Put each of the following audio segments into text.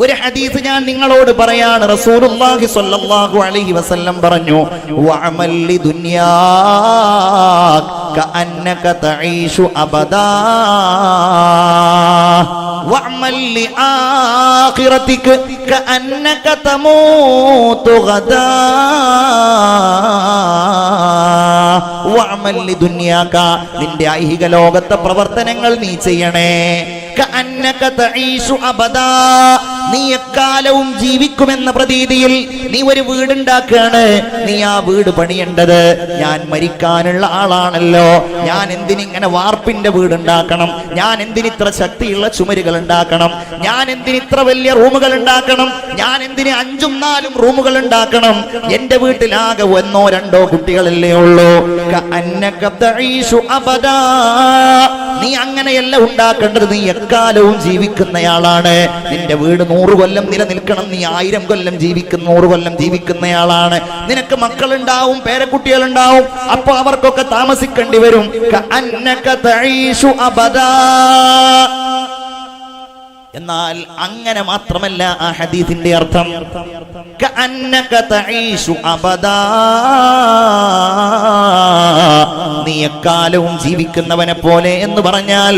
ഒരു ഹദീസ് ഞാൻ നിങ്ങളോട് പറയാണ്. റസൂലുള്ളാഹി സ്വല്ലല്ലാഹു അലൈഹി വസല്ലം പറഞ്ഞു, വഅമൽ ലിദുനിയാ കഅന്നക തഈശു അബദാ വഅമൽ ലിആഖിറതിക കഅന്നക തമൂതു ഗദാ വഅമൽ ലിദുനിയാക, നിന്റെ ഐഹിക ലോകത്തെ പ്രവർത്തനങ്ങൾ നീ ചെയ്യണേ. കഅന്നക തഈശു അബദാ, നീ എക്കാലവും ജീവിക്കുമെന്ന പ്രതീതിയിൽ നീ ഒരു വീടുണ്ടാക്കുകയാണ്. നീ ആ വീട് പണിയേണ്ടത് ഞാൻ മരിക്കാനുള്ള ആളാണല്ലോ. ഞാൻ എന്തിനിങ്ങനെ വാർപ്പിന്റെ വീടുണ്ടാക്കണം? ഞാൻ എന്തിനിത്ര ശക്തിയുള്ള ചുമരുകൾ ഉണ്ടാക്കണം? ഞാൻ എന്തിനിത്ര വലിയ റൂമുകൾ ഉണ്ടാക്കണം? ഞാൻ എന്തിന് 5ഉം 4ഉം റൂമുകൾ ഉണ്ടാക്കണം? എന്റെ വീട്ടിലാകെ 1ഓ 2ഓ കുട്ടികളല്ലേ ഉള്ളൂ. കഅന്നക തഈശു അബദാ, നീ അങ്ങനെയല്ല ഉണ്ടാക്കേണ്ടത്. നീ എക്കാലവും ജീവിക്കുന്നയാളാണ്. നിന്റെ വീട് 100 കൊല്ലം നിലനിൽക്കണം. നീ 1000 കൊല്ലം ജീവിക്കുന്ന 100 കൊല്ലം ജീവിക്കുന്നയാളാണ്. നിനക്ക് മക്കളുണ്ടാവും, പേരക്കുട്ടികളുണ്ടാവും. അപ്പൊ അവർക്കൊക്കെ താമസിക്കേണ്ടി വരും. കഅന്നക തഈശു അബദാ. എന്നാൽ അങ്ങനെ മാത്രമല്ല ആ ഹദീസിന്റെ അർത്ഥം. കഅന്നക തഈശു അബദാ, നീ എക്കാലവും ജീവിക്കുന്നവനെ പോലെ എന്ന് പറഞ്ഞാൽ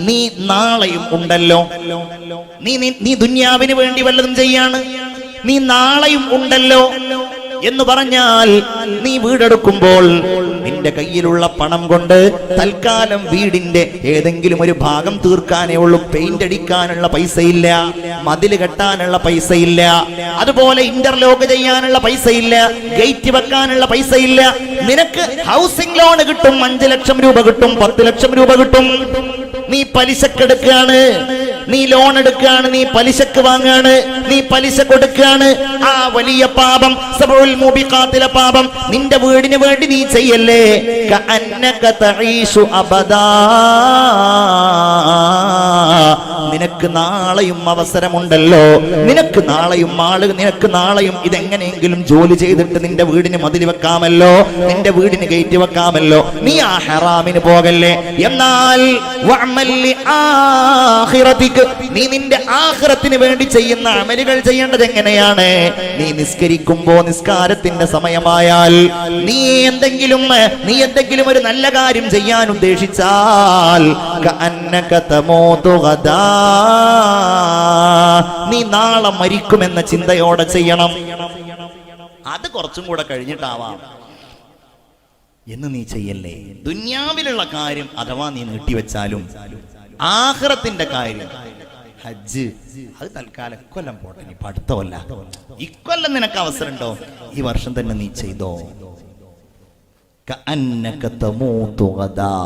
നീ നാളെയും ഉണ്ടല്ലോ. നീ ദുനിയാവിന് വേണ്ടി വല്ലതും ചെയ്യാണ്, നീ നാളെയും ഉണ്ടല്ലോ എന്ന് പറഞ്ഞാൽ നീ വീടെടുക്കുമ്പോൾ നിന്റെ കയ്യിലുള്ള പണം കൊണ്ട് തൽക്കാലം വീടിന്റെ ഏതെങ്കിലും ഒരു ഭാഗം തീർക്കാനേ ഉള്ളൂ. പെയിന്റ് അടിക്കാനുള്ള പൈസയില്ല, മതില് കെട്ടാനുള്ള പൈസയില്ല, അതുപോലെ ഇന്റർലോക്ക് ചെയ്യാനുള്ള പൈസയില്ല, ഗേറ്റ് വെക്കാനുള്ള പൈസയില്ല. നിനക്ക് ഹൗസിംഗ് ലോൺ കിട്ടും, 5 ലക്ഷം രൂപ കിട്ടും, 10 ലക്ഷം രൂപ കിട്ടും. നീ പലിശക്കെടുക്കുകയാണ്, നീ ലോൺ എടുക്കുകയാണ്, നീ പലിശക്ക് വാങ്ങുകയാണ്, നീ പലിശ കൊടുക്കുകയാണ്. ആ വലിയ പാപം, സബഉൽ മുബിഖാത്തിലെ പാപം നിന്റെ വീടിന് വേണ്ടി നീ ചെയ്യല്ലേ. കഅന്നക തഈശു അബദാ, നിനക്ക് നാളെയും അവസരമുണ്ടല്ലോ. നിനക്ക് നാളെയും ഇതെങ്ങനെയെങ്കിലും ജോലി ചെയ്തിട്ട് നിന്റെ വീടിന് മതിൽ വെക്കാമല്ലോ, നിന്റെ വീടിന് ഗേറ്റ് വെക്കാമല്ലോ. നീ ആ ഹറാമിന് പോകല്ലേ. എന്നാൽ വഅമൽ ലിആഖിറതിക, നീ നിന്റെ ആഖിറത്തിന് വേണ്ടി ചെയ്യുന്ന അമലുകൾ ചെയ്യേണ്ടത് എങ്ങനെയാണ്? നീ നിസ്കരിക്കുമ്പോ നിസ്കാരത്തിന്റെ സമയമായാൽ നീ എന്തെങ്കിലും ഒരു നല്ല കാര്യം ചെയ്യാൻ ഉദ്ദേശിച്ചാൽ കഅന്നക തമൂതു ഗദാ, നീ നാളെ മരിക്കുമെന്ന ചിന്തയോടെ ചെയ്യണം. അത് കുറച്ചും കൂടെ കഴിഞ്ഞിട്ടാവാം എന്ന് നീ ചെയ്യല്ലേ. ദുനിയാവിലുള്ള കാര്യം അഥവാ നീ നീട്ടിവെച്ചാലും ആഖിറത്തിന്റെ കാര്യം, ഹജ്ജ്, അത് തൽക്കാലം കൊല്ലം പോട്ടെ, നീ അടുത്തല്ല. ഇക്കൊല്ലം നിനക്ക് അവസരം ഉണ്ടോ? ഈ വർഷം തന്നെ നീ ചെയ്തോ. കഅന്നക തമൂതു ഗദാ,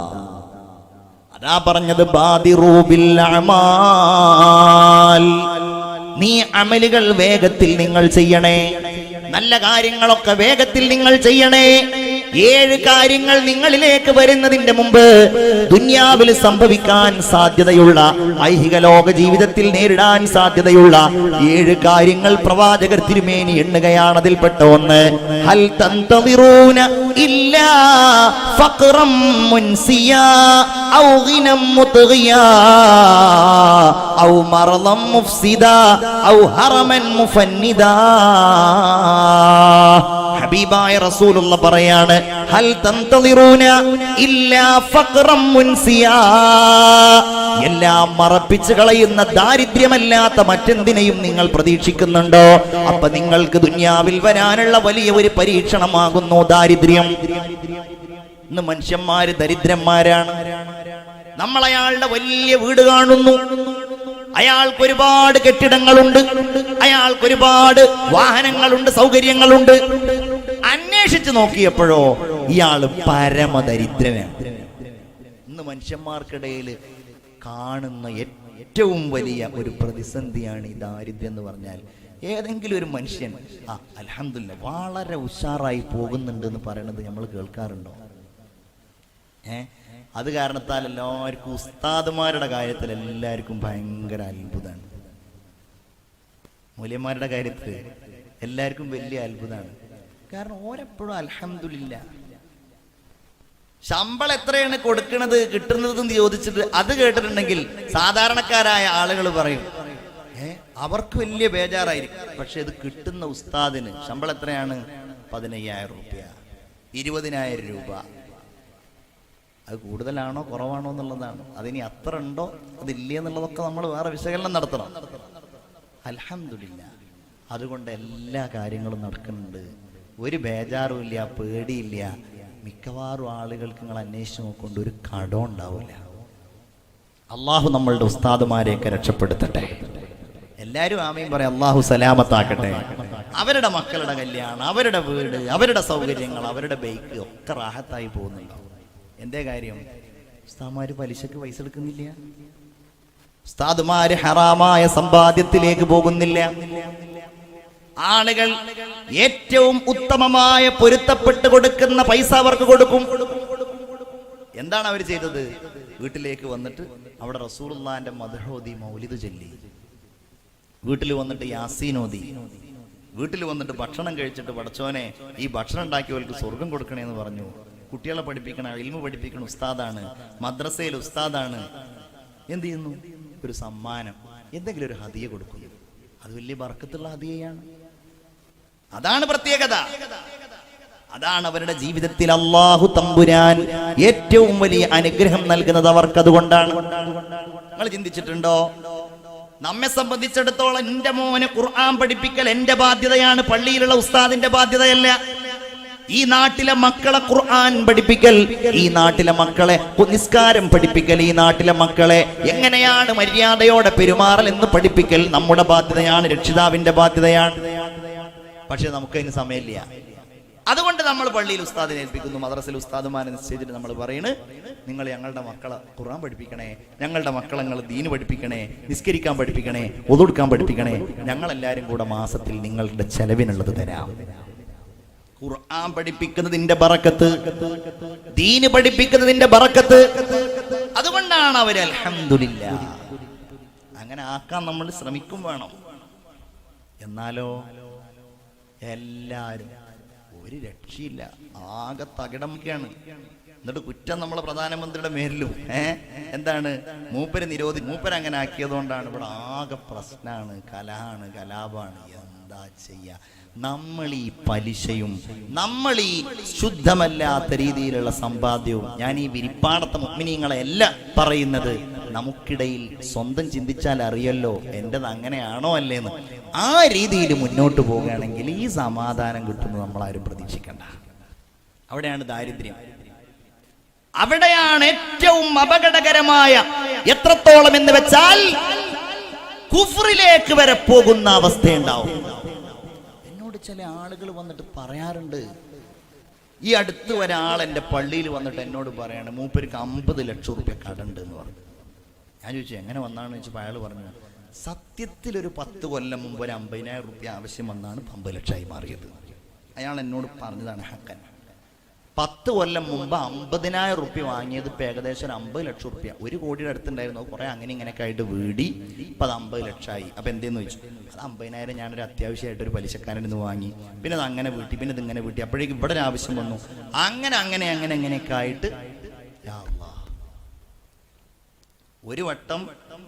അതാ പറഞ്ഞത് ബാദിറൂ ബിൽ അമാൽ, നീ അമലുകൾ വേഗത്തിൽ നിങ്ങൾ ചെയ്യണേ. നല്ല കാര്യങ്ങളൊക്കെ വേഗത്തിൽ നിങ്ങൾ ചെയ്യണേ. 7 കാര്യങ്ങൾ നിങ്ങളിലേക്ക് വരുന്നതിന്റെ മുമ്പ് ദുനിയാവിൽ സംഭവിക്കാൻ സാധ്യതയുള്ള, ഐഹിക ലോക ജീവിതത്തിൽ നേരിടാൻ സാധ്യതയുള്ള 7 കാര്യങ്ങൾ പ്രവാചകർ തിരുമേനി എണ്ണുകയാണ്. അതിൽപ്പെട്ട ഒന്ന്, ഹൽ തന്തദിറൂന ഇല്ലാ ഫഖറം മുൻസിയാ ഔ ഗിനം മുത്ഗിയാ ഔ മറളം മുഫ്സിദാ ഔ ഹറമൻ മുഫന്നിദാ. ഹബീബായ റസൂലുള്ള പറയാണ്, ഹൽ തന്തദിറൂന ഇല്ലാ ഫഖറം മുൻസിയാ, എല്ലാം മറപ്പിച്ചു കളയുന്ന ദാരിദ്ര്യമല്ലാത്ത മറ്റെന്തിനെയും നിങ്ങൾ പ്രതീക്ഷിക്കുന്നുണ്ടോ? അപ്പൊ നിങ്ങൾക്ക് ദുനിയാവിൽ വരാനുള്ള വലിയ ഒരു പരീക്ഷണമാകുന്നു ദാരിദ്ര്യം. ഇന്ന് മനുഷ്യന്മാര് ദരിദ്രന്മാരാണ്. നമ്മൾ അയാളുടെ വലിയ വീട് കാണുന്നു, അയാൾക്ക് ഒരുപാട് കെട്ടിടങ്ങളുണ്ട്, അയാൾക്ക് ഒരുപാട് വാഹനങ്ങളുണ്ട്, സൗകര്യങ്ങളുണ്ട്. അന്വേഷിച്ചു നോക്കിയപ്പോഴോ ഇയാള് പരമദരിദ്രനാണ്. ഇന്ന് മനുഷ്യന്മാർക്കിടയിൽ കാണുന്ന ഏറ്റവും വലിയ ഒരു പ്രതിസന്ധിയാണ് ഈ ദാരിദ്ര്യം എന്ന് പറഞ്ഞാൽ. ഏതെങ്കിലും ഒരു മനുഷ്യൻ അൽഹംദുലില്ലാ വളരെ ഉഷാറായി പോകുന്നുണ്ട് എന്ന് പറയുന്നത് നമ്മൾ കേൾക്കാറുണ്ടോ? അത് കാരണത്താൽ എല്ലാവർക്കും ഉസ്താദുമാരുടെ കാര്യത്തിൽ എല്ലാവർക്കും ഭയങ്കര അത്ഭുതമാണ്. മൂല്യന്മാരുടെ കാര്യത്തിൽ എല്ലാവർക്കും വലിയ അത്ഭുതമാണ്. കാരണം ഓരെപ്പോഴും അൽഹംദുലില്ലാ ശമ്പളം എത്രയാണ് കൊടുക്കുന്നത് കിട്ടുന്നത് എന്ന് ചോദിച്ചിട്ട് അത് കേട്ടിട്ടുണ്ടെങ്കിൽ സാധാരണക്കാരായ ആളുകൾ പറയും, അവർക്ക് വലിയ ബേജാറായിരിക്കും. പക്ഷെ ഇത് കിട്ടുന്ന ഉസ്താദിന് ശമ്പളം എത്രയാണ്? 15,000 രൂപ, 20,000 രൂപ. അത് കൂടുതലാണോ കുറവാണോ എന്നുള്ളതാണ്. അതിനി അത്ര ഉണ്ടോ അതില്ലേ എന്നുള്ളതൊക്കെ നമ്മൾ വേറെ വിശകലനം നടത്തണം. അൽഹംദുലില്ലാ, അതുകൊണ്ട് എല്ലാ കാര്യങ്ങളും നടക്കുന്നുണ്ട്. ഒരു ബേജാറും ഇല്ല, പേടിയില്ല. മിക്കവാറും ആളുകൾക്ക് നിങ്ങൾ അന്വേഷിച്ച് നോക്കൊണ്ട് ഒരു കടം ഉണ്ടാവില്ല. അള്ളാഹു നമ്മളുടെ ഉസ്താദുമാരെയൊക്കെ രക്ഷപ്പെടുത്തട്ടെ. എല്ലാവരും ആമീൻ പറയാം. അള്ളാഹു സലാമത്താക്കട്ടെ. അവരുടെ മക്കളുടെ കല്യാണം, അവരുടെ വീട്, അവരുടെ സൗകര്യങ്ങൾ, അവരുടെ ബൈക്ക് ഒക്കെ റാഹത്തായി പോകുന്നുണ്ടാവും. എന്തേ കാര്യം? ഉസ്താദുമാര് പലിശക്ക് പൈസ എടുക്കുന്നില്ല. ഉസ്താദുമാര് ഹറാമായ സമ്പാദ്യത്തിലേക്ക് പോകുന്നില്ല. ആളുകൾ ഏറ്റവും ഉത്തമമായ പൊരുത്തപ്പെട്ട് കൊടുക്കുന്ന പൈസ അവർക്ക് കൊടുക്കും. എന്താണ് അവർ ചെയ്തത്? വീട്ടിലേക്ക് വന്നിട്ട് അവിടെ റസൂലുള്ളാഹിന്റെ മദ്ഹോദി മൗലിദ് ചൊല്ലി, വീട്ടിൽ വന്നിട്ട് യാസീൻ ഓതി, വീട്ടിൽ വന്നിട്ട് ഭക്ഷണം കഴിച്ചിട്ട് പടച്ചോനെ ഈ ഭക്ഷണം ഉണ്ടാക്കിയവർക്ക് സ്വർഗം കൊടുക്കണേന്ന് പറഞ്ഞു. കുട്ടികളെ പഠിപ്പിക്കണം, ഇൽമു പഠിപ്പിക്കണം, ഉസ്താദാണ്, മദ്രസയിൽ ഉസ്താദാണ്. എന്ത് ചെയ്യുന്നു? ഒരു സമ്മാനം, എന്തെങ്കിലും ഒരു ഹദിയ കൊടുക്കുന്നു. അത് വലിയ ബർക്കത്തുള്ള ഹദിയയാണ്. അതാണ് പ്രത്യേകത. അതാണ് അവരുടെ ജീവിതത്തിൽ അല്ലാഹു തമ്പുരാൻ ഏറ്റവും വലിയ അനുഗ്രഹം നൽകുന്നത് അവർക്ക്. അതുകൊണ്ടാണ്. നിങ്ങൾ ചിന്തിച്ചിട്ടുണ്ടോ? നമ്മെ സംബന്ധിച്ചിടത്തോളം എന്റെ മോനെ ഖുർആൻ പഠിപ്പിക്കൽ എന്റെ ബാധ്യതയാണ്, പള്ളിയിലുള്ള ഉസ്താദിന്റെ ബാധ്യതയല്ല. ഈ നാട്ടിലെ മക്കളെ ഖുർആൻ പഠിപ്പിക്കൽ, ഈ നാട്ടിലെ മക്കളെ നിസ്കാരം പഠിപ്പിക്കൽ, ഈ നാട്ടിലെ മക്കളെ എങ്ങനെയാണ് മര്യാദയോടെ പെരുമാറൽ എന്ന് പഠിപ്പിക്കൽ നമ്മുടെ ബാധ്യതയാണ്, രക്ഷിതാവിന്റെ ബാധ്യതയാണ്. പക്ഷെ നമുക്കതിന് സമയമില്ല. അതുകൊണ്ട് നമ്മൾ പള്ളിയിൽ ഉസ്താദിനെ ഏൽപ്പിക്കുന്നു, മദ്രസയിൽ ഉസ്താദുമാരെ നിശ്ചയിച്ചിട്ട് നമ്മൾ പറയുന്നത്, നിങ്ങൾ ഞങ്ങളുടെ മക്കളെ ഖുർആൻ പഠിപ്പിക്കണേ, ഞങ്ങളുടെ മക്കളെ നിങ്ങൾ ദീന് പഠിപ്പിക്കണേ, നിസ്കരിക്കാൻ പഠിപ്പിക്കണേ, ഒളു എടുക്കാൻ പഠിപ്പിക്കണേ. ഞങ്ങളെല്ലാവരും കൂടെ മാസത്തിൽ നിങ്ങളുടെ ചെലവിനുള്ളത് തരാം. ഖുർആൻ പഠിപ്പിക്കുന്നതിന്റെ ബറക്കത്ത്, ദീന് പഠിപ്പിക്കുന്നതിന്റെ ബറക്കത്ത്. അതുകൊണ്ടാണ് അവർ അൽഹംദുലില്ലാ അങ്ങനെ ആക്കാൻ നമ്മൾ ശ്രമിക്കും വേണം. എന്നാലോ എല്ലാരും ഒരു രക്ഷയില്ല, ആകെ തകിടമൊക്കെയാണ്. എന്നിട്ട് കുറ്റം നമ്മളെ പ്രധാനമന്ത്രിയുടെ മേലിലും എന്താണ്? മൂപ്പര് മൂപ്പര് അങ്ങനെ ആക്കിയതുകൊണ്ടാണ് ഇവിടെ ആകെ പ്രശ്നമാണ്, കലഹാണ്, കലാപാണ്. എന്താ ചെയ്യാ? നമ്മൾ ഈ പലിശയും നമ്മൾ ഈ ശുദ്ധമല്ലാത്ത രീതിയിലുള്ള സമ്പാദ്യവും, ഞാൻ ഈ വിരിപ്പാടത്തെ മുഅ്മിനീങ്ങളെയല്ല പറയുന്നത്, നമുക്കിടയിൽ സ്വന്തം ചിന്തിച്ചാൽ അറിയല്ലോ എന്റേത് അങ്ങനെയാണോ അല്ലേന്ന്. ആ രീതിയിൽ മുന്നോട്ട് പോവുകയാണെങ്കിൽ ഈ സമാധാനം കിട്ടുന്നത് നമ്മളാരും പ്രതീക്ഷിക്കണ്ട. അവിടെയാണ് ദാരിദ്ര്യം, അവിടെയാണ് ഏറ്റവും അപകടകരമായ. എത്രത്തോളം എന്ന് വെച്ചാൽ കുഫ്റിലേക്ക് വരെ പോകുന്ന അവസ്ഥയുണ്ടാവും. എന്നോട് ചില ആളുകൾ വന്നിട്ട് പറയാറുണ്ട്, ഈ അടുത്ത് ഒരാൾ എൻ്റെ പള്ളിയിൽ വന്നിട്ട് എന്നോട് പറയാണ്, മൂപ്പർക്ക് 50 ലക്ഷം റുപ്യ കടണ്ട് എന്ന് പറഞ്ഞു. ഞാൻ ചോദിച്ചു എങ്ങനെ വന്നാണെന്ന് ചോദിച്ചപ്പോൾ അയാൾ പറഞ്ഞു, സത്യത്തിൽ ഒരു 10 കൊല്ലം മുമ്പ് ഒരു 50,000 റുപ്യ ആവശ്യം വന്നാണ് 50 ലക്ഷമായി മാറിയത്. അയാൾ എന്നോട് പറഞ്ഞതാണ് ഹക്കൻ. 10 കൊല്ലം മുമ്പ് 50,000 റുപ്യ വാങ്ങിയത് ഇപ്പം ഏകദേശം ഒരു 50 ലക്ഷം റുപ്യ, 1 കോടിയുടെ അടുത്തുണ്ടായിരുന്നു. കുറെ അങ്ങനെ ഇങ്ങനെയൊക്കെ ആയിട്ട് വീടി ഇപ്പം അത് 50 ലക്ഷമായി. അപ്പം എന്തെന്ന് ചോദിച്ചു, അത് 50,000 ഞാനൊരു അത്യാവശ്യമായിട്ട് ഒരു പലിശക്കാരൻ നിന്ന് വാങ്ങി, പിന്നെ അത് അങ്ങനെ വീട്ടി, പിന്നെ ഇത് ഇങ്ങനെ വീട്ടി, അപ്പോഴേക്കും ഇവിടെ ഒരു ആവശ്യം വന്നു. അങ്ങനെയൊക്കെ ആയിട്ട് ഒരു വട്ടം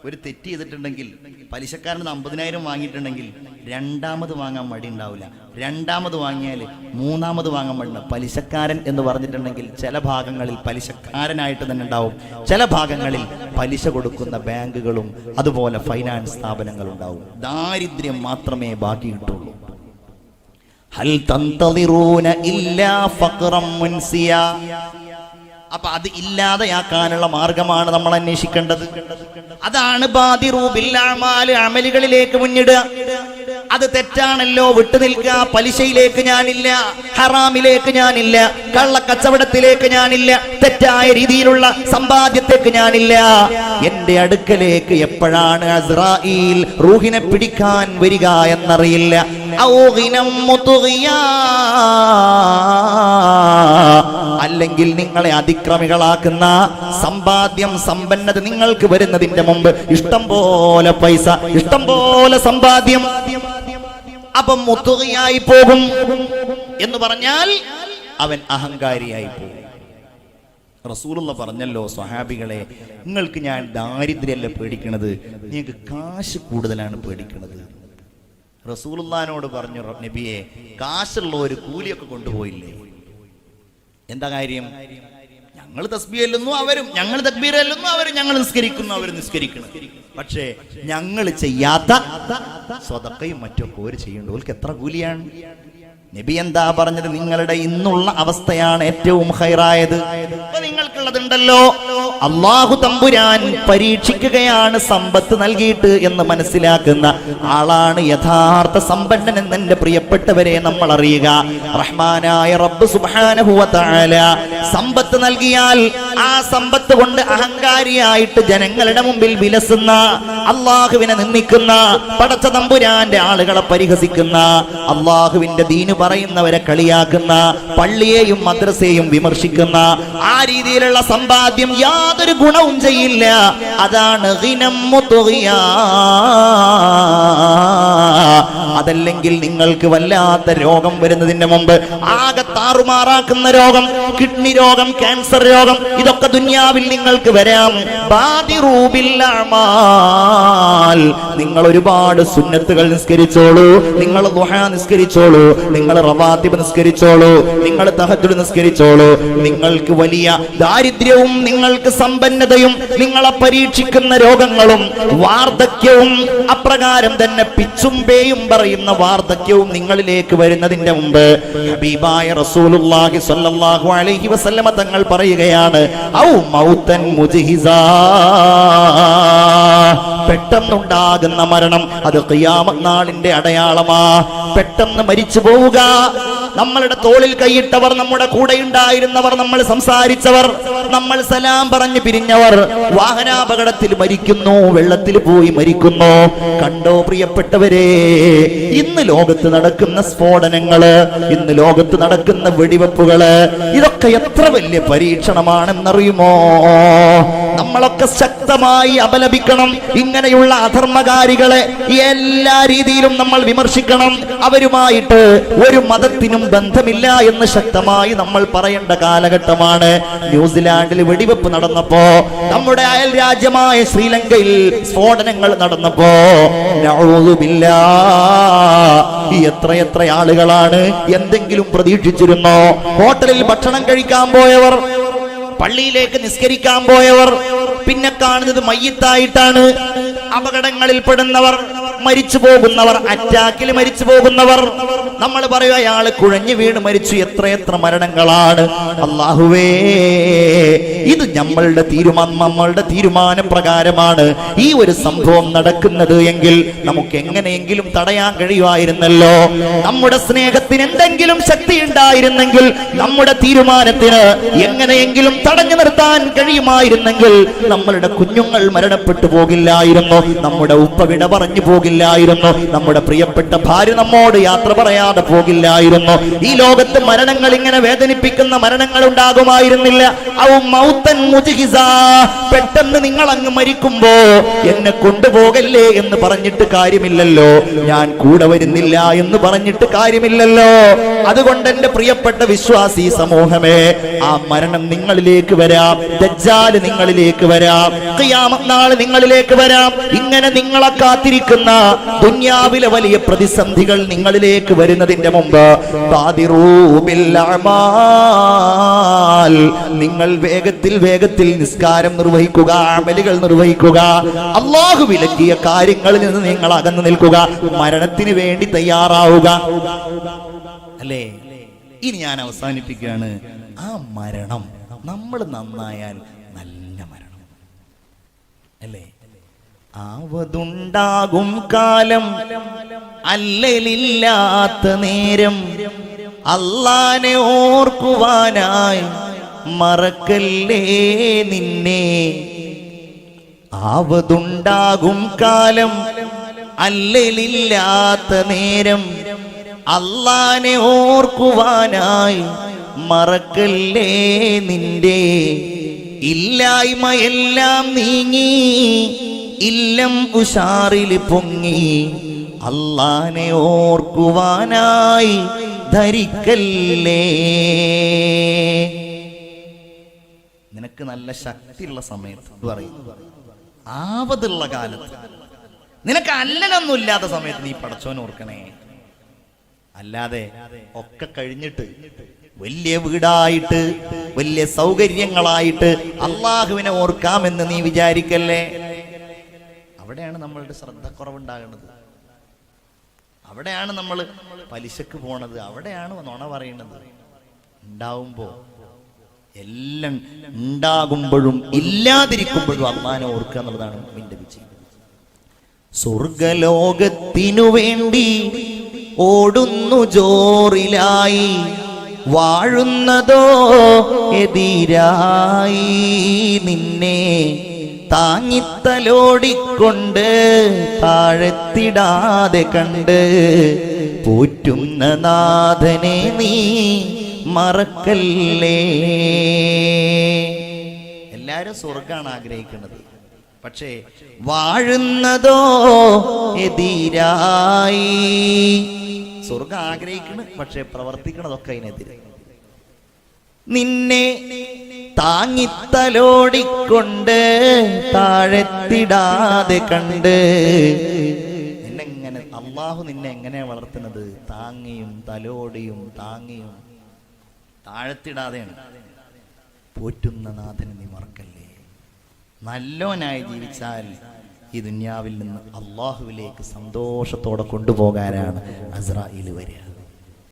ഒരു തെറ്റ് ചെയ്തിട്ടുണ്ടെങ്കിൽ, പലിശക്കാരൻ 50,000 വാങ്ങിയിട്ടുണ്ടെങ്കിൽ രണ്ടാമത് വാങ്ങാൻ മടി ഉണ്ടാവില്ല. രണ്ടാമത് വാങ്ങിയാൽ മൂന്നാമത് വാങ്ങാൻ മടി ഉണ്ടാവും. പലിശക്കാരൻ എന്ന് പറഞ്ഞിട്ടുണ്ടെങ്കിൽ ചില ഭാഗങ്ങളിൽ പലിശക്കാരനായിട്ട് തന്നെ ഉണ്ടാവും, ചില ഭാഗങ്ങളിൽ പലിശ കൊടുക്കുന്ന ബാങ്കുകളും അതുപോലെ ഫൈനാൻസ് സ്ഥാപനങ്ങളും ഉണ്ടാവും. ദാരിദ്ര്യം മാത്രമേ ബാക്കി കിട്ടുള്ളൂ. ഹൽ തന്തദിറൂന ഇല്ലാ ഫഖറൻ മുൻസിയ. അപ്പൊ അത് ഇല്ലാതെയാക്കാനുള്ള മാർഗമാണ് നമ്മൾ അന്വേഷിക്കേണ്ടത്. അതാണ് ബാദിറു ബിൽ അഅമാൽ, അമലുകളിലേക്ക് മുന്നിടുക. അത് തെറ്റാണല്ലോ, വിട്ടുനിൽക്കുക. പലിശയിലേക്ക് ഞാനില്ല, ഹറാമിലേക്ക് ഞാനില്ല, കള്ളക്കച്ചവടത്തിലേക്ക് ഞാനില്ല, തെറ്റായ രീതിയിലുള്ള സമ്പാദ്യത്തേക്ക് ഞാനില്ല. എന്റെ അടുക്കലേക്ക് എപ്പോഴാണ് അസ്രായീൽ റൂഹിനെ പിടിക്കാൻ വരിക എന്നറിയില്ല. അല്ലെങ്കിൽ നിങ്ങളെ അതിക്രമികളാക്കുന്ന സമ്പാദ്യം, സമ്പന്നത നിങ്ങൾക്ക് വരുന്നതിന്റെ മുമ്പ് ഇഷ്ടം പോലെ പൈസ, ഇഷ്ടം പോലെ സമ്പാദ്യം, അപ്പം മുത്തുകയായി പോകും എന്ന് പറഞ്ഞാൽ അവൻ അഹങ്കാരിയായി പോകും. റസൂലുള്ള പറഞ്ഞല്ലോ, സ്വഹാബികളെ, നിങ്ങൾക്ക് ഞാൻ ദാരിദ്ര്യമല്ല പേടിക്കണത്, നിങ്ങൾക്ക് കാശ് കൂടുതലാണ് പേടിക്കണത്. റസൂലുള്ളാഹിനോട് പറഞ്ഞു, നബിയെ, കാശുള്ള ഒരു കൂലിയൊക്കെ കൊണ്ടുപോയില്ലേ? എന്താ കാര്യം? ഞങ്ങൾ തസ്ബീഹ് ചൊല്ലുന്നു, അവരും; ഞങ്ങൾ തക്ബീർ ചൊല്ലുന്നു, അവരും; ഞങ്ങൾ നിസ്കരിക്കുന്നു, അവർ നിസ്കരിക്കണം. പക്ഷേ ഞങ്ങൾ ചെയ്യാത്ത സ്വതക്കയും മറ്റൊക്കെ ഒരു ചെയ്യുന്നുണ്ട്. ഓർക്ക് എത്ര കൂലിയാണ്? നബി എന്താ പറഞ്ഞത്? നിങ്ങളുടെ ഇന്നുള്ള അവസ്ഥയാണ് ഏറ്റവും ഖൈറായത്. നിങ്ങൾക്കുള്ളതുണ്ടല്ലോ, അല്ലാഹു തമ്പുരാൻ പരീക്ഷിക്കുകയാണ് സമ്പത്ത് നൽകിയിട്ട് എന്ന് മനസ്സിലാക്കുന്ന ആളാണ് യഥാർത്ഥ സമ്പന്നൻ എന്ന് എന്റെ പ്രിയപ്പെട്ടവരെ നമ്മൾ അറിയുക. റഹ്മാനായ റബ്ബ് സുബ്ഹാനഹു വ തആല സമ്പത്ത് നൽകിയാൽ ആ സമ്പത്ത് കൊണ്ട് അഹങ്കാരിയായിട്ട് ജനങ്ങളുടെ മുമ്പിൽ വിലസുന്ന, അള്ളാഹുവിനെ നിന്ദിക്കുന്ന, പടച്ച തമ്പുരാന്റെ ആളുകളെ പരിഹസിക്കുന്ന, അള്ളാഹുവിന്റെ ദീന് പറയുന്നവരെ കളിയാക്കുന്ന, പള്ളിയെയും മദ്രസയെയും വിമർശിക്കുന്ന ആ രീതിയിലുള്ള സമ്പാദ്യം യാതൊരു ഗുണവും ചെയ്യില്ല. അതാണ് ഗിനം മുത്ഗിയാ. അതല്ലെങ്കിൽ നിങ്ങൾക്ക് വല്ലാത്ത രോഗം വരുന്നതിന് മുമ്പ് ആകെ താറുമാറാക്കുന്ന രോഗം, കിഡ്നി രോഗം, ക്യാൻസർ രോഗം, ഇതൊക്കെ ദുനിയാവിൽ നിങ്ങൾക്ക് വരാം. ബാദിറൂ ബിൽ അഅമാൽ. നിങ്ങൾ ഒരുപാട് സുന്നത്തുകൾ നിസ്കരിച്ചോളൂ, നിങ്ങൾ ദുഹാ നിസ്കരിച്ചോളൂ, നിങ്ങൾ റവാത്തിബ് നിസ്കരിച്ചോളൂ, നിങ്ങൾ തഹജ്ജുദ് നിസ്കരിച്ചോളൂ. നിങ്ങൾക്ക് വലിയ ദാരിദ്ര്യവും നിങ്ങൾക്ക് സമ്പന്നതയും നിങ്ങളെ പരീക്ഷിക്കുന്ന രോഗങ്ങളും വാർദ്ധക്യവും അപ്രകാരം തന്നെ പിച്ചും പേയും പറയുന്ന വാർദ്ധക്യവും നിങ്ങളിലേക്ക് വരുന്നതിന്റെ മുമ്പ് ഹബീബായ റസൂലുള്ളാഹി സ്വല്ലല്ലാഹു അലൈഹി വസല്ലമ തങ്ങൾ പറയുകയാണ്, ഔ മൗതൻ മുജ്ഹിസാ. പെട്ടെന്നുണ്ടാകുന്ന മരണം അത് ഖിയാമത്ത് നാളിന്റെ അടയാളമാ. പെട്ടെന്ന് മരിച്ചു പോവുക. നമ്മളുടെ തോളിൽ കൈയിട്ടവർ, നമ്മുടെ കൂടെ ഉണ്ടായിരുന്നവർ, നമ്മൾ സംസാരിച്ചവർ, നമ്മൾ സലാം പറഞ്ഞു പിരിഞ്ഞവർ വാഹനാപകടത്തിൽ മരിക്കുന്നു, വെള്ളത്തിൽ പോയി മരിക്കുന്നു. കണ്ടോ പ്രിയപ്പെട്ടവരെ, ഇന്ന് ലോകത്ത് നടക്കുന്ന സ്ഫോടനങ്ങള്, ഇന്ന് ലോകത്ത് നടക്കുന്ന വെടിവെപ്പുകള്, ഇതൊക്കെ എത്ര വലിയ പരീക്ഷണമാണെന്നറിയുമോ? നമ്മളൊക്കെ ശക്തമായി അപലപിക്കണം. ഇങ്ങനെയുള്ള അധർമ്മകാരികളെ എല്ലാ രീതിയിലും നമ്മൾ വിമർശിക്കണം. അവരുമായിട്ട് ഒരു മതത്തിനും ബന്ധമില്ല എന്ന് ശക്തമായി നമ്മൾ പറയേണ്ട കാലഘട്ടമാണ്. ന്യൂസിലാൻഡിൽ വെടിവെപ്പ് നടന്നപ്പോ, നമ്മുടെ അയൽ രാജ്യമായ ശ്രീലങ്കയിൽ സ്ഫോടനങ്ങൾ നടന്നപ്പോ, നഊദു ബില്ലാഹ്, എത്രയെത്ര ആളുകളാണ് എന്തെങ്കിലും പ്രതീക്ഷിച്ചിരുന്നോ? ഹോട്ടലിൽ ഭക്ഷണം കഴിക്കാൻ പോയവർ, പള്ളിയിലേക്ക് നിസ്കരിക്കാൻ പോയവർ, പിന്നെ കാണുന്നത് മയ്യിത്തായിട്ടാണ്. അപകടങ്ങളിൽ പെടുന്നവർ, മരിച്ചു പോകുന്നവർ, അറ്റാക്കിൽ മരിച്ചു പോകുന്നവർ, നമ്മൾ പറയുക അയാൾ കുഴഞ്ഞു വീണ് മരിച്ചു. എത്രയെത്ര മരണങ്ങളാണ്! അല്ലാഹുവേ, ഇത് നമ്മളുടെ തീരുമാന പ്രകാരമാണ് ഈ ഒരു സംഭവം നടക്കുന്നത് എങ്കിൽ നമുക്ക് എങ്ങനെയെങ്കിലും തടയാൻ കഴിയുമായിരുന്നല്ലോ. നമ്മുടെ സ്നേഹത്തിന് എന്തെങ്കിലും ശക്തി ഉണ്ടായിരുന്നെങ്കിൽ, നമ്മുടെ തീരുമാനത്തിന് എങ്ങനെയെങ്കിലും തടഞ്ഞു നിർത്താൻ കഴിയുമായിരുന്നെങ്കിൽ നമ്മളുടെ കുഞ്ഞുങ്ങൾ മരണപ്പെട്ടു പോകില്ലായിരുന്നു, നമ്മുടെ ഉപ്പ വിട പറഞ്ഞു പോകില്ലായിരുന്നു, നമ്മുടെ പ്രിയപ്പെട്ട ഭാര്യ നമ്മോട് യാത്ര പറയാതെ പോകില്ലായിരുന്നു. ഈ ലോകത്ത് മരണങ്ങൾ ഇങ്ങനെ വേദനിപ്പിക്കുന്ന മരണങ്ങൾ ഉണ്ടാകുമായിരുന്നില്ല. ഔ മൗതൻ മുജ്ഹിസാ. പെട്ടെന്ന് നിങ്ങൾ അങ്ങ് മരിക്കുമ്പോ എന്നെ കൊണ്ടുപോകല്ലേ എന്ന് പറഞ്ഞിട്ട് കാര്യമില്ലല്ലോ, ഞാൻ കൂടെ വരുന്നില്ല എന്ന് പറഞ്ഞിട്ട് കാര്യമില്ലല്ലോ. അതുകൊണ്ട് എന്റെ പ്രിയപ്പെട്ട വിശ്വാസി സമൂഹമേ, ആ മരണം നിങ്ങളിലേക്ക് വരാം, ദജ്ജാൽ നിങ്ങളിലേക്ക് വരാം, ഖിയാമത്ത് നാൾ നിങ്ങളിലേക്ക് വരാം. ഇങ്ങനെ നിങ്ങളെ കാത്തിരിക്കുന്ന ദുനിയാവിലെ വലിയ പ്രതിസന്ധികൾ നിങ്ങളിലേക്ക് വരുന്നതിന്റെ മുമ്പ് ബാദിറൂ ബിൽ അഅമാൽ, നിങ്ങൾ വേഗത്തിൽ നിസ്കാരം നിർവഹിക്കുക, അമലുകൾ നിർവഹിക്കുക, അല്ലാഹു വിലക്കിയ കാര്യങ്ങളിൽ നിന്ന് നിങ്ങൾ അകന്നു നിൽക്കുക, മരണത്തിന് വേണ്ടി തയ്യാറാവുക. അല്ലേ? ഇനി ഞാൻ അവസാനിപ്പിക്കുകയാണ്. ആ മരണം നമ്മൾ നന്നായാൽ നല്ല മരണം അല്ലേ? ആവതുണ്ടാകും കാലം അല്ലലില്ലാത്ത നേരം, അല്ലാഹനെ ഓർക്കുവാനായി മറക്കല്ലേ നിന്നെ. ആവതുണ്ടാകും കാലം അല്ലലില്ലാത്ത നേരം, അല്ലാഹനെ ഓർക്കുവാനായി മറക്കല്ലേ നിന്റെ. ഇല്ലായ്മയെല്ലാം നീങ്ങി ഇല്ലം ഉഷാറിൽ പൊങ്ങി, അല്ലാഹനെ ഓർക്കുവാനായി ധരിക്കല്ലേ. നിനക്ക് നല്ല ശക്തിയുള്ള സമയത്ത് പറയും, ആപത്തുള്ള കാലത്ത്, നിനക്ക് അല്ലലൊന്നും ഇല്ലാത്ത സമയത്ത് നീ പടച്ചോനെ ഓർക്കണേ. അല്ലാതെ ഒക്കെ കഴിഞ്ഞിട്ട് വലിയ വീടായിട്ട് വലിയ സൗകര്യങ്ങളായിട്ട് അള്ളാഹുവിനെ ഓർക്കാമെന്ന് നീ വിചാരിക്കല്ലേ. അവിടെയാണ് നമ്മളുടെ ശ്രദ്ധക്കുറവുണ്ടാകുന്നത്. അവിടെയാണ് നമ്മൾ പലിശക്ക് പോണത്. അവിടെയാണ് നുണ പറയുന്നത്. ഉണ്ടാവുമ്പോ എല്ലാം ഉണ്ടാകുമ്പോഴും ഇല്ലാതിരിക്കുമ്പോഴും അള്ളാഹനെ ഓർക്കുക എന്നുള്ളതാണ് മുഅ്മിന്റെ വിജയം. സ്വർഗലോകത്തിനു വേണ്ടി ഓടുന്നു ജോറിലായി, വാഴുന്നതോ എതിരായി. നിന്നെ താങ്ങിത്തലോടിക്കൊണ്ട് താഴത്തിടാതെ കണ്ട് പോറ്റുന്ന നാഥനെ നീ മറക്കല്ലേ. എല്ലാരും സ്വർഗാണ് ആഗ്രഹിക്കുന്നത്. പക്ഷേ വാഴുന്നതോ എതിരായി. സ്വർഗം ആഗ്രഹിക്കണം, പക്ഷെ പ്രവർത്തിക്കണതൊക്കെ അതിനെതിരെ. നിന്നെ താങ്ങിത്തലോടിക്കൊണ്ട് താഴത്തിടാതെ കണ്ട്, നിന്നെങ്ങനെ അള്ളാഹു നിന്നെ എങ്ങനെയാ വളർത്തുന്നത്? താങ്ങിയും തലോടിയും താങ്ങിയും താഴത്തിടാതെയാണ്. പോറ്റുന്ന നാഥനെ നീ മറക്കല്ലേ. നല്ലോനായി ജീവിച്ചാൽ ഈ ദുനിയാവിൽ നിന്ന് അള്ളാഹുവിലേക്ക് സന്തോഷത്തോടെ കൊണ്ടുപോകാനാണ് അസ്രാഈൽ വരിക.